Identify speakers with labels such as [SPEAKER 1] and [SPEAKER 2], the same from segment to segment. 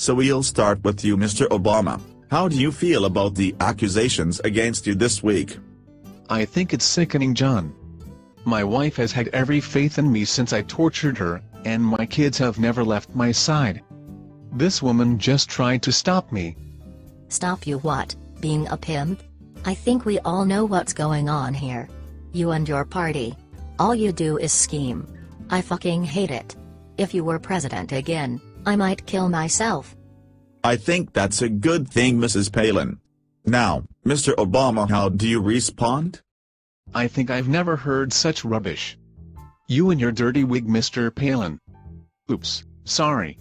[SPEAKER 1] So we'll start with you, Mr. Obama. How do you feel about the accusations against you this week?
[SPEAKER 2] I think it's sickening, John. My wife has had every faith in me since I tortured her, and my kids have never left my side. This woman just tried to stop me.
[SPEAKER 3] Stop you what, being a pimp? I think we all know what's going on here. You and your party. All you do is scheme. I fucking hate it. If you were president again, I might kill myself.
[SPEAKER 1] I think that's a good thing, Mrs. Palin. Now, Mr. Obama, how do you respond?
[SPEAKER 2] I think I've never heard such rubbish. You and your dirty wig, Mr. Palin. Oops, sorry.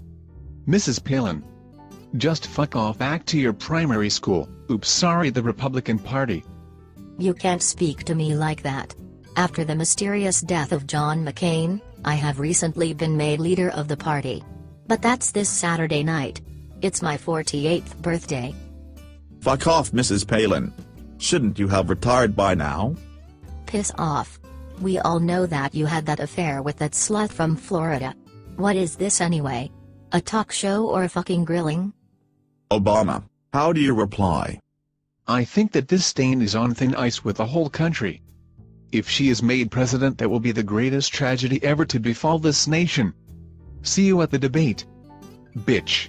[SPEAKER 2] Mrs. Palin. Just fuck off back to your primary school. Oops, sorry, the Republican Party.
[SPEAKER 3] You can't speak to me like that. After the mysterious death of John McCain, I have recently been made leader of the party. But that's this Saturday night. It's my 48th birthday.
[SPEAKER 1] Fuck off, Mrs. Palin. Shouldn't you have retired by now?
[SPEAKER 3] Piss off. We all know that you had that affair with that slut from Florida. What is this anyway? A talk show or a fucking grilling?
[SPEAKER 1] Obama, how do you reply?
[SPEAKER 2] I think that this stain is on thin ice with the whole country. If she is made president, that will be the greatest tragedy ever to befall this nation. See you at the debate. Bitch.